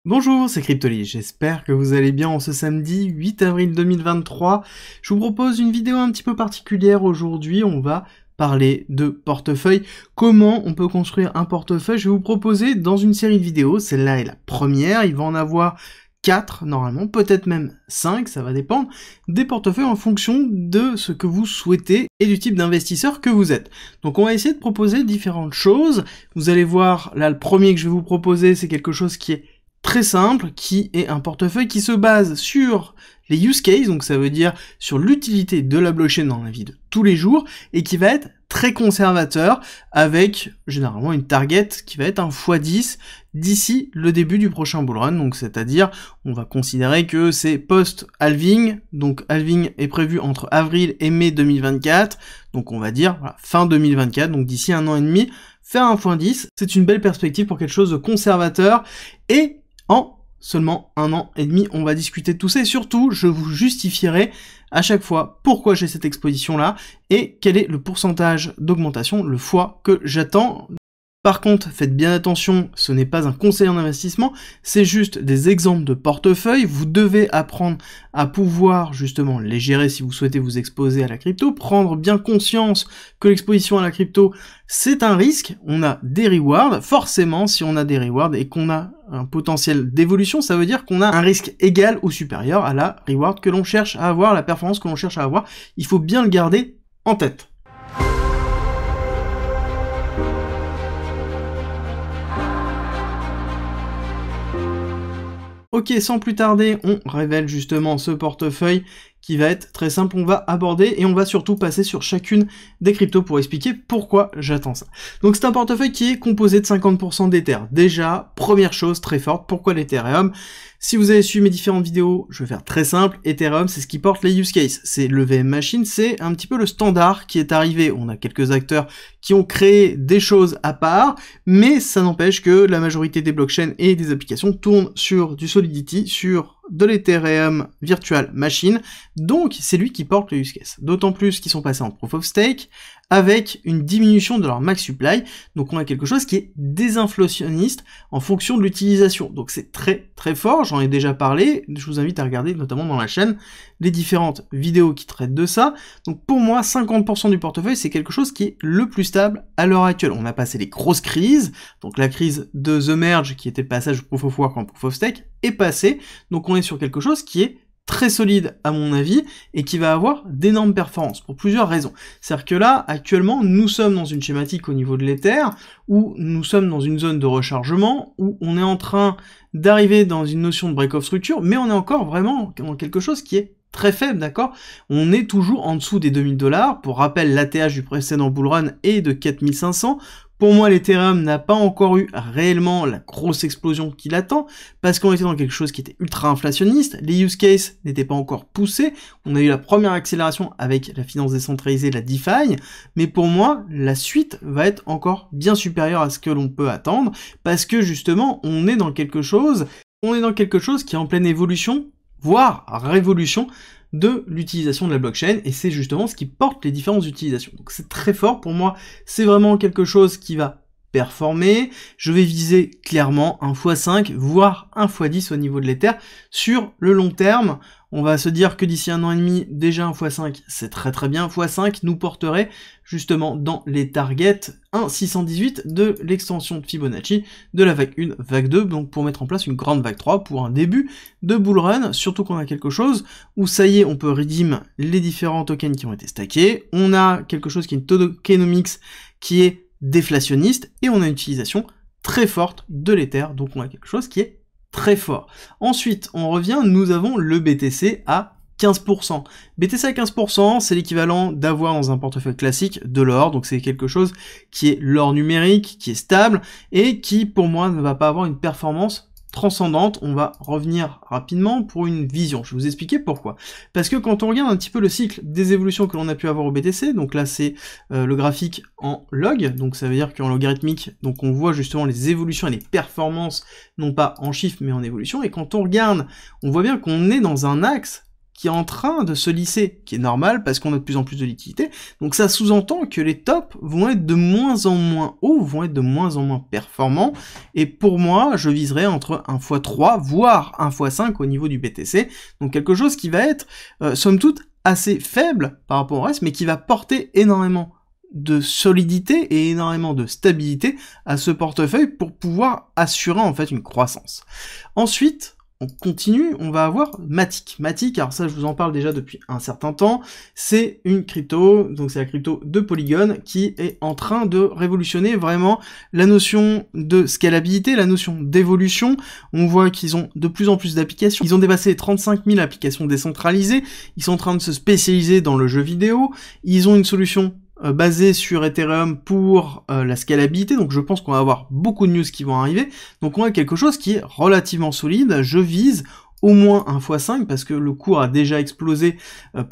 Bonjour, c'est Cryptoly, j'espère que vous allez bien en ce samedi 8 avril 2023. Je vous propose une vidéo un petit peu particulière aujourd'hui, on va parler de portefeuille. Comment on peut construire un portefeuille? Je vais vous proposer dans une série de vidéos, celle-là est la première, il va en avoir 4 normalement, peut-être même 5, ça va dépendre, des portefeuilles en fonction de ce que vous souhaitez et du type d'investisseur que vous êtes. Donc on va essayer de proposer différentes choses. Vous allez voir, là le premier que je vais vous proposer, c'est quelque chose qui est très simple, qui est un portefeuille qui se base sur les use cases, donc ça veut dire sur l'utilité de la blockchain dans la vie de tous les jours, et qui va être très conservateur, avec généralement une target qui va être un x10 d'ici le début du prochain bullrun, donc c'est-à-dire on va considérer que c'est post-halving, donc halving est prévu entre avril et mai 2024, donc on va dire voilà, fin 2024, donc d'ici un an et demi, faire un x10, c'est une belle perspective pour quelque chose de conservateur, et en seulement un an et demi, on va discuter de tout ça, et surtout, je vous justifierai à chaque fois pourquoi j'ai cette exposition-là, et quel est le pourcentage d'augmentation, le fois que j'attends. Par contre, faites bien attention, ce n'est pas un conseil en investissement, c'est juste des exemples de portefeuille, vous devez apprendre à pouvoir justement les gérer si vous souhaitez vous exposer à la crypto, prendre bien conscience que l'exposition à la crypto, c'est un risque, on a des rewards, forcément si on a des rewards et qu'on a un potentiel d'évolution, ça veut dire qu'on a un risque égal ou supérieur à la reward que l'on cherche à avoir, la performance que l'on cherche à avoir, il faut bien le garder en tête. Ok, sans plus tarder, on révèle justement ce portefeuille qui va être très simple, on va aborder et on va surtout passer sur chacune des cryptos pour expliquer pourquoi j'attends ça. Donc c'est un portefeuille qui est composé de 50% d'Ether. Déjà, première chose très forte, pourquoi l'Ethereum? Si vous avez suivi mes différentes vidéos, je vais faire très simple, Ethereum c'est ce qui porte les use cases, c'est le VM Machine, c'est un petit peu le standard qui est arrivé, on a quelques acteurs qui ont créé des choses à part, mais ça n'empêche que la majorité des blockchains et des applications tournent sur du Solidity, sur de l'Ethereum Virtual Machine, donc c'est lui qui porte le use case. D'autant plus qu'ils sont passés en Proof of Stake, avec une diminution de leur max supply, donc on a quelque chose qui est désinflationniste en fonction de l'utilisation. Donc c'est très très fort, j'en ai déjà parlé, je vous invite à regarder notamment dans la chaîne les différentes vidéos qui traitent de ça. Donc pour moi, 50% du portefeuille, c'est quelque chose qui est le plus stable à l'heure actuelle. On a passé les grosses crises, donc la crise de The Merge, qui était le passage du Proof of Work en Proof of Stake, est passée, donc on est sur quelque chose qui est très solide à mon avis, et qui va avoir d'énormes performances, pour plusieurs raisons. C'est-à-dire que là, actuellement, nous sommes dans une schématique au niveau de l'Ether, où nous sommes dans une zone de rechargement, où on est en train d'arriver dans une notion de break-off structure, mais on est encore vraiment dans quelque chose qui est très faible, d'accord? On est toujours en dessous des 2000 $, pour rappel, l'ATH du précédent bullrun est de 4500, pour moi, l'Ethereum n'a pas encore eu réellement la grosse explosion qu'il attend, parce qu'on était dans quelque chose qui était ultra inflationniste, les use cases n'étaient pas encore poussés, on a eu la première accélération avec la finance décentralisée, la DeFi, mais pour moi, la suite va être encore bien supérieure à ce que l'on peut attendre, parce que justement, on est dans quelque chose qui est en pleine évolution, voire révolution, de l'utilisation de la blockchain, et c'est justement ce qui porte les différentes utilisations. Donc c'est très fort, pour moi, c'est vraiment quelque chose qui va performer, je vais viser clairement un x5, voire un x10 au niveau de l'Ether, sur le long terme. On va se dire que d'ici un an et demi, déjà un x5, c'est très très bien, x5 nous porterait justement dans les targets 1,618 de l'extension de Fibonacci de la vague 1, vague 2, donc pour mettre en place une grande vague 3 pour un début de bullrun, surtout qu'on a quelque chose où ça y est, on peut redeem les différents tokens qui ont été stackés, on a quelque chose qui est une tokenomics qui est déflationniste, et on a une utilisation très forte de l'Ether, donc on a quelque chose qui est très fort. Ensuite, on revient, nous avons le BTC à 15%. BTC à 15%, c'est l'équivalent d'avoir dans un portefeuille classique de l'or, donc c'est quelque chose qui est l'or numérique, qui est stable, et qui, pour moi, ne va pas avoir une performance transcendante. On va revenir rapidement pour une vision. Je vais vous expliquer pourquoi. Parce que quand on regarde un petit peu le cycle des évolutions que l'on a pu avoir au BTC, donc là c'est le graphique en log, donc ça veut dire qu'en logarithmique, donc on voit justement les évolutions et les performances, non pas en chiffres mais en évolution, et quand on regarde, on voit bien qu'on est dans un axe qui est en train de se lisser, qui est normal parce qu'on a de plus en plus de liquidités. Donc ça sous-entend que les tops vont être de moins en moins hauts, vont être de moins en moins performants. Et pour moi, je viserai entre 1x3, voire 1x5 au niveau du BTC. Donc quelque chose qui va être, somme toute, assez faible par rapport au reste, mais qui va porter énormément de solidité et énormément de stabilité à ce portefeuille pour pouvoir assurer en fait une croissance. Ensuite, on continue, on va avoir Matic. Matic, alors ça je vous en parle déjà depuis un certain temps, c'est une crypto, donc c'est la crypto de Polygon qui est en train de révolutionner vraiment la notion de scalabilité, la notion d'évolution. On voit qu'ils ont de plus en plus d'applications, ils ont dépassé les 35 000 applications décentralisées, ils sont en train de se spécialiser dans le jeu vidéo, ils ont une solution basé sur Ethereum pour la scalabilité, donc je pense qu'on va avoir beaucoup de news qui vont arriver, donc on a quelque chose qui est relativement solide. Je vise au moins 1x5 parce que le cours a déjà explosé.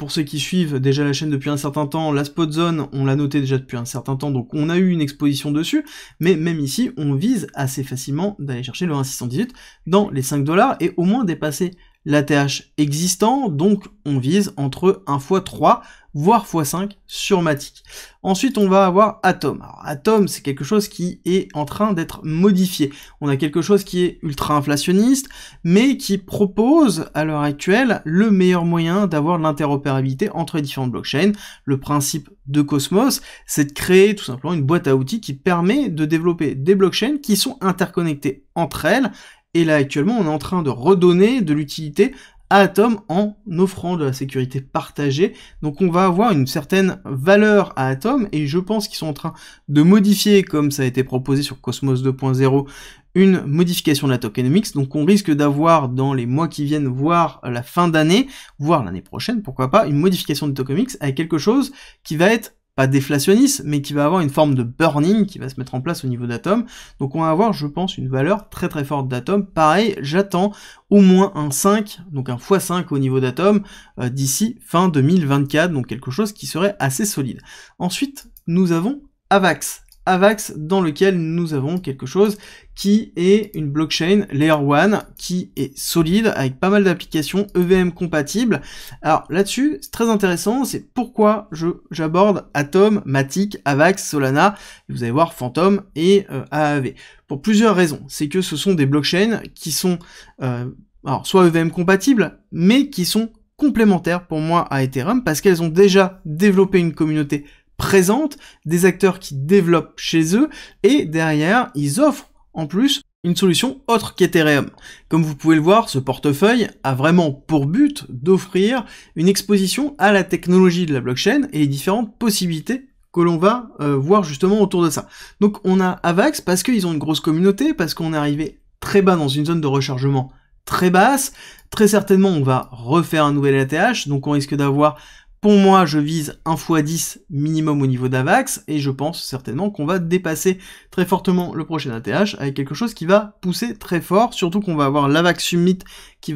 Pour ceux qui suivent déjà la chaîne depuis un certain temps, la spot zone, on l'a noté déjà depuis un certain temps, donc on a eu une exposition dessus, mais même ici, on vise assez facilement d'aller chercher le 1,618 dans les 5$ et au moins dépasser l'ATH existant, donc on vise entre 1x3 voire x5 sur Matic. Ensuite, on va avoir Atom. Alors, Atom, c'est quelque chose qui est en train d'être modifié. On a quelque chose qui est ultra inflationniste, mais qui propose, à l'heure actuelle, le meilleur moyen d'avoir de l'interopérabilité entre les différentes blockchains. Le principe de Cosmos, c'est de créer tout simplement une boîte à outils qui permet de développer des blockchains qui sont interconnectées entre elles. Et là, actuellement, on est en train de redonner de l'utilité à Atom en offrant de la sécurité partagée. Donc on va avoir une certaine valeur à Atom, et je pense qu'ils sont en train de modifier, comme ça a été proposé sur Cosmos 2.0, une modification de la tokenomics. Donc on risque d'avoir dans les mois qui viennent, voire la fin d'année, voire l'année prochaine, pourquoi pas, une modification de tokenomics avec quelque chose qui va être pas déflationniste, mais qui va avoir une forme de burning qui va se mettre en place au niveau d'Atom. Donc on va avoir, je pense, une valeur très très forte d'Atom. Pareil, j'attends au moins un 5, donc un x5 au niveau d'Atom, d'ici fin 2024, donc quelque chose qui serait assez solide. Ensuite, nous avons Avax. Avax, dans lequel nous avons quelque chose qui est une blockchain Layer 1 qui est solide avec pas mal d'applications EVM compatibles. Alors là-dessus, c'est très intéressant, c'est pourquoi j'aborde Atom, Matic, Avax, Solana, et vous allez voir Phantom et AAV. Pour plusieurs raisons, c'est que ce sont des blockchains qui sont alors soit EVM compatibles, mais qui sont complémentaires pour moi à Ethereum parce qu'elles ont déjà développé une communauté présente, des acteurs qui développent chez eux, et derrière, ils offrent en plus une solution autre qu'Ethereum. Comme vous pouvez le voir, ce portefeuille a vraiment pour but d'offrir une exposition à la technologie de la blockchain et les différentes possibilités que l'on va voir justement autour de ça. Donc on a Avax parce qu'ils ont une grosse communauté, parce qu'on est arrivé très bas dans une zone de rechargement très basse, très certainement on va refaire un nouvel ATH, donc on risque d'avoir, pour moi, je vise 1x10 minimum au niveau d'Avax, et je pense certainement qu'on va dépasser très fortement le prochain ATH avec quelque chose qui va pousser très fort, surtout qu'on va avoir l'Avalanche Summit qui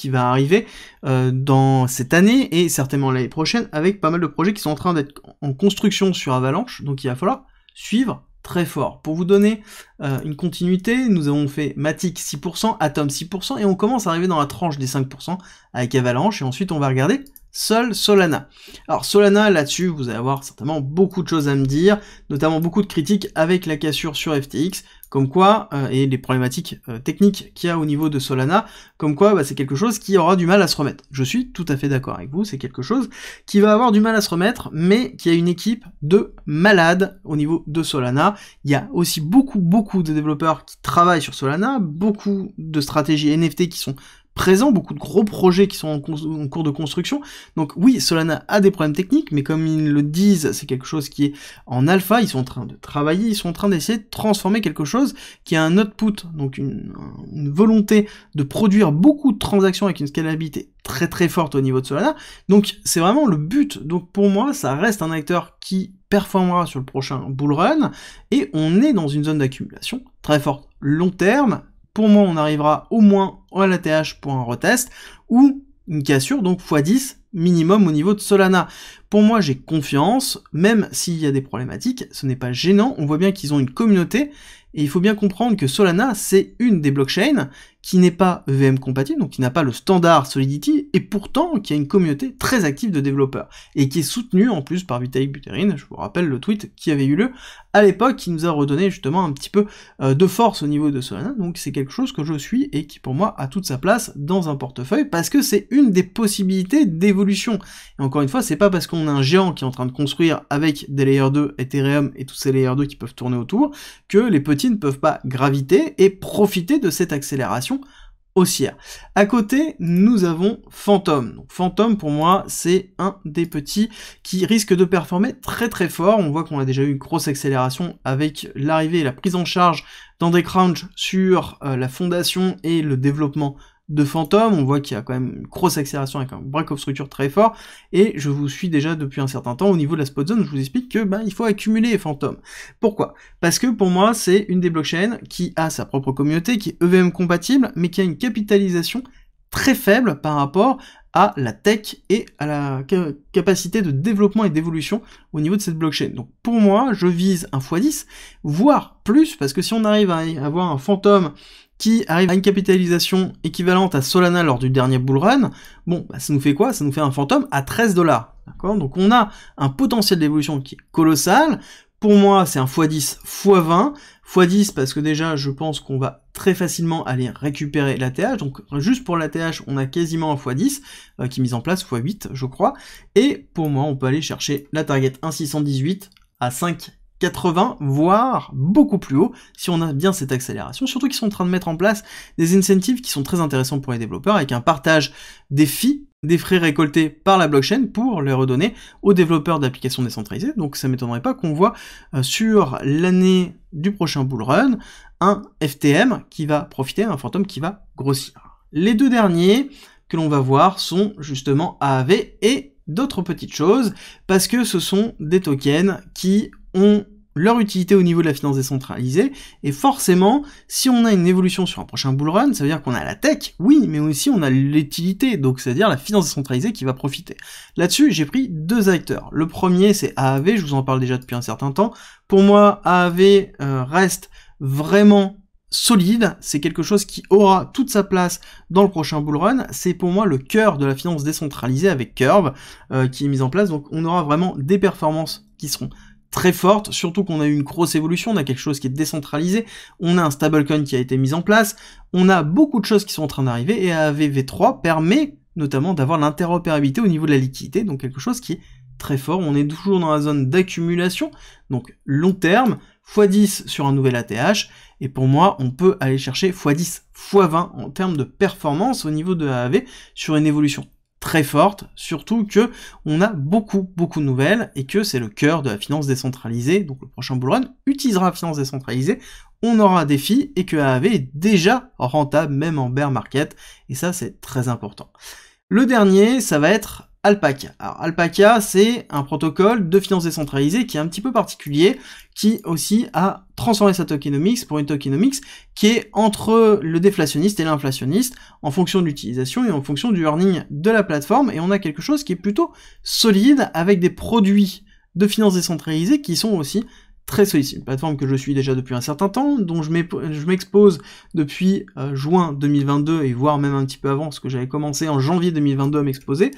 va arriver dans cette année, et certainement l'année prochaine, avec pas mal de projets qui sont en train d'être en construction sur Avalanche, donc il va falloir suivre très fort. Pour vous donner une continuité, nous avons fait Matic 6%, Atom 6%, et on commence à arriver dans la tranche des 5% avec Avalanche, et ensuite on va regarder seul Solana. Alors Solana, là-dessus, vous allez avoir certainement beaucoup de choses à me dire, notamment beaucoup de critiques avec la cassure sur FTX, comme quoi, et les problématiques techniques qu'il y a au niveau de Solana, comme quoi c'est quelque chose qui aura du mal à se remettre. Je suis tout à fait d'accord avec vous, c'est quelque chose qui va avoir du mal à se remettre, mais qui a une équipe de malades au niveau de Solana. Il y a aussi beaucoup de développeurs qui travaillent sur Solana, beaucoup de stratégies NFT qui sont présents, beaucoup de gros projets qui sont en cours de construction. Donc oui, Solana a des problèmes techniques, mais comme ils le disent, c'est quelque chose qui est en alpha, ils sont en train de travailler, ils sont en train d'essayer de transformer quelque chose qui a un output, donc une volonté de produire beaucoup de transactions avec une scalabilité très forte au niveau de Solana. Donc c'est vraiment le but. Donc pour moi, ça reste un acteur qui performera sur le prochain bull run, et on est dans une zone d'accumulation très forte. Long terme, pour moi, on arrivera au moins à l'ATH pour un retest, ou une cassure, donc x10 minimum au niveau de Solana. Pour moi, j'ai confiance, même s'il y a des problématiques, ce n'est pas gênant, on voit bien qu'ils ont une communauté, et il faut bien comprendre que Solana, c'est une des blockchains qui n'est pas EVM compatible, donc qui n'a pas le standard Solidity, et pourtant qui a une communauté très active de développeurs, et qui est soutenue en plus par Vitalik Buterin. Je vous rappelle le tweet qui avait eu lieu à l'époque, qui nous a redonné justement un petit peu de force au niveau de Solana, donc c'est quelque chose que je suis, et qui pour moi a toute sa place dans un portefeuille, parce que c'est une des possibilités d'évolution. Et encore une fois, c'est pas parce qu'on a un géant qui est en train de construire avec des Layer 2, Ethereum et tous ces Layer 2 qui peuvent tourner autour, que les petits ne peuvent pas graviter et profiter de cette accélération haussière. À côté, nous avons Fantom. Donc, Fantom, pour moi, c'est un des petits qui risque de performer très très fort. On voit qu'on a déjà eu une grosse accélération avec l'arrivée et la prise en charge d'André Crouch sur la fondation et le développement de Fantom. On voit qu'il y a quand même une grosse accélération avec un break of structure très fort, et je vous suis déjà depuis un certain temps au niveau de la spot zone. Je vous explique que il faut accumuler Fantom. Pourquoi? Parce que pour moi c'est une des blockchains qui a sa propre communauté, qui est EVM compatible, mais qui a une capitalisation très faible par rapport à la tech et à la capacité de développement et d'évolution au niveau de cette blockchain. Donc pour moi, je vise un x10, voire plus, parce que si on arrive à avoir un Fantom qui arrive à une capitalisation équivalente à Solana lors du dernier bull run, bon, ça nous fait quoi? Ça nous fait un Fantom à 13 $. D'accord? Donc on a un potentiel d'évolution qui est colossal. Pour moi, c'est un x10, x20. x10 parce que déjà, je pense qu'on va très facilement aller récupérer l'ATH. Donc juste pour l'ATH, on a quasiment un x10 qui est mis en place, x8 je crois. Et pour moi, on peut aller chercher la target 1,618 à 5,80, voire beaucoup plus haut, si on a bien cette accélération, surtout qu'ils sont en train de mettre en place des incentives qui sont très intéressants pour les développeurs, avec un partage des fees, des frais récoltés par la blockchain pour les redonner aux développeurs d'applications décentralisées. Donc ça m'étonnerait pas qu'on voit sur l'année du prochain bull run un FTM qui va profiter, un Fantom qui va grossir. Les deux derniers que l'on va voir sont justement AAV et d'autres petites choses, parce que ce sont des tokens qui ont leur utilité au niveau de la finance décentralisée, et forcément, si on a une évolution sur un prochain bull run, ça veut dire qu'on a la tech, oui, mais aussi on a l'utilité, donc c'est-à-dire la finance décentralisée qui va profiter. Là-dessus, j'ai pris deux acteurs. Le premier, c'est AAV, je vous en parle déjà depuis un certain temps. Pour moi, AAV reste vraiment solide, c'est quelque chose qui aura toute sa place dans le prochain bull run, c'est pour moi le cœur de la finance décentralisée avec Curve qui est mise en place, donc on aura vraiment des performances qui seront très forte, surtout qu'on a eu une grosse évolution, on a quelque chose qui est décentralisé, on a un stablecoin qui a été mis en place, on a beaucoup de choses qui sont en train d'arriver, et AAV V3 permet notamment d'avoir l'interopérabilité au niveau de la liquidité, donc quelque chose qui est très fort. On est toujours dans la zone d'accumulation, donc long terme, x10 sur un nouvel ATH, et pour moi, on peut aller chercher x10, x20 en termes de performance au niveau de AAV sur une évolution très forte, surtout que on a beaucoup de nouvelles et que c'est le cœur de la finance décentralisée. Donc le prochain bull run utilisera la finance décentralisée, on aura des fees et que AAV est déjà rentable même en bear market, et ça c'est très important. Le dernier, ça va être Alpaca. Alors Alpaca, c'est un protocole de finance décentralisée qui est un petit peu particulier, qui aussi a transformé sa tokenomics pour une tokenomics qui est entre le déflationniste et l'inflationniste, en fonction de l'utilisation et en fonction du earning de la plateforme, et on a quelque chose qui est plutôt solide, avec des produits de finance décentralisée qui sont aussi très solides. C'est une plateforme que je suis déjà depuis un certain temps, dont je m'expose depuis juin 2022, et voire même un petit peu avant, parce que j'avais commencé en janvier 2022 à m'exposer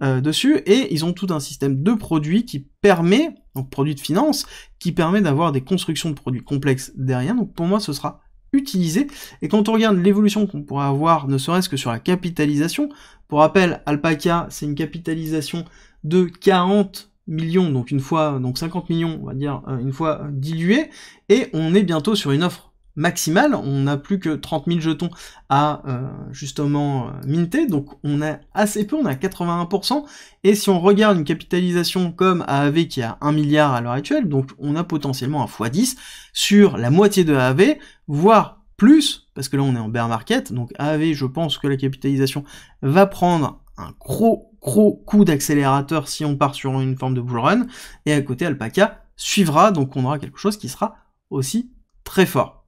dessus, et ils ont tout un système de produits qui permet, donc produits de finance, qui permet d'avoir des constructions de produits complexes derrière, donc pour moi ce sera utilisé, et quand on regarde l'évolution qu'on pourrait avoir, ne serait-ce que sur la capitalisation, pour rappel, Alpaca, c'est une capitalisation de 40 millions, donc 50 millions, on va dire, une fois dilué, et on est bientôt sur une offre maximale, on n'a plus que 30 000 jetons à justement minter, donc on a assez peu, on a 81%, et si on regarde une capitalisation comme AAV qui a 1 milliard à l'heure actuelle, donc on a potentiellement un x10 sur la moitié de AAV, voire plus, parce que là on est en bear market, donc AAV, je pense que la capitalisation va prendre un gros coup d'accélérateur si on part sur une forme de bull run, et à côté Alpaca suivra, donc on aura quelque chose qui sera aussi très fort.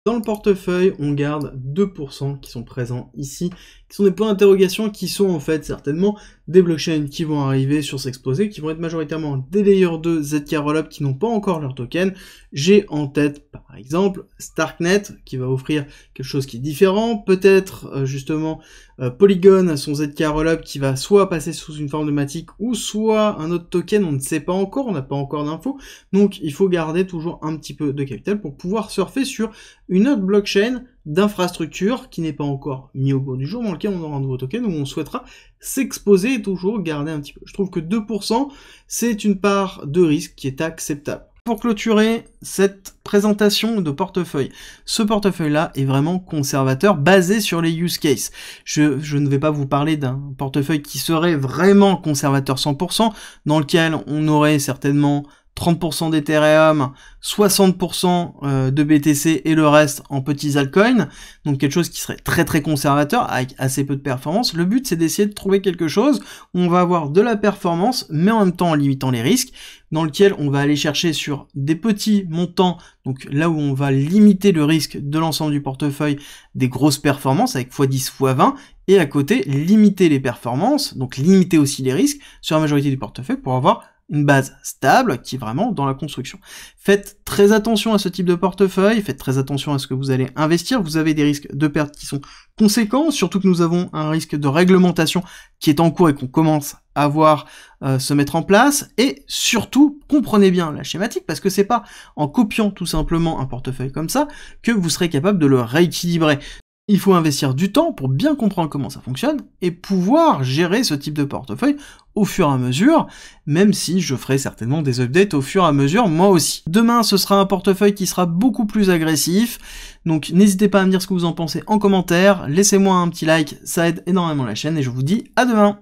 Dans le portefeuille, on garde 2% qui sont présents ici, qui sont des points d'interrogation qui sont en fait certainement des blockchains qui vont arriver sur s'exposer, qui vont être majoritairement des layers 2 ZK Rollup qui n'ont pas encore leur token. J'ai en tête par exemple Starknet qui va offrir quelque chose qui est différent, peut-être justement Polygon, son ZK Rollup qui va soit passer sous une forme de Matic ou soit un autre token, on ne sait pas encore, on n'a pas encore d'infos, donc il faut garder toujours un petit peu de capital pour pouvoir surfer sur une autre blockchain d'infrastructure qui n'est pas encore mis au goût du jour, dans lequel on aura un nouveau token où on souhaitera s'exposer et toujours garder un petit peu. Je trouve que 2%, c'est une part de risque qui est acceptable. Pour clôturer cette présentation de portefeuille, ce portefeuille-là est vraiment conservateur, basé sur les use cases. Je ne vais pas vous parler d'un portefeuille qui serait vraiment conservateur 100%, dans lequel on aurait certainement 30% d'Ethereum, 60% de BTC et le reste en petits altcoins, donc quelque chose qui serait très très conservateur avec assez peu de performance. Le but c'est d'essayer de trouver quelque chose où on va avoir de la performance mais en même temps en limitant les risques, dans lequel on va aller chercher sur des petits montants, donc là où on va limiter le risque de l'ensemble du portefeuille, des grosses performances avec x10, x20, et à côté limiter les performances, donc limiter aussi les risques sur la majorité du portefeuille pour avoir une base stable qui est vraiment dans la construction. Faites très attention à ce type de portefeuille, faites très attention à ce que vous allez investir, vous avez des risques de perte qui sont conséquents, surtout que nous avons un risque de réglementation qui est en cours et qu'on commence à voir se mettre en place, et surtout, comprenez bien la schématique, parce que c'est pas en copiant tout simplement un portefeuille comme ça que vous serez capable de le rééquilibrer. Il faut investir du temps pour bien comprendre comment ça fonctionne et pouvoir gérer ce type de portefeuille au fur et à mesure, même si je ferai certainement des updates au fur et à mesure moi aussi. Demain, ce sera un portefeuille qui sera beaucoup plus agressif, donc n'hésitez pas à me dire ce que vous en pensez en commentaire, laissez-moi un petit like, ça aide énormément la chaîne et je vous dis à demain.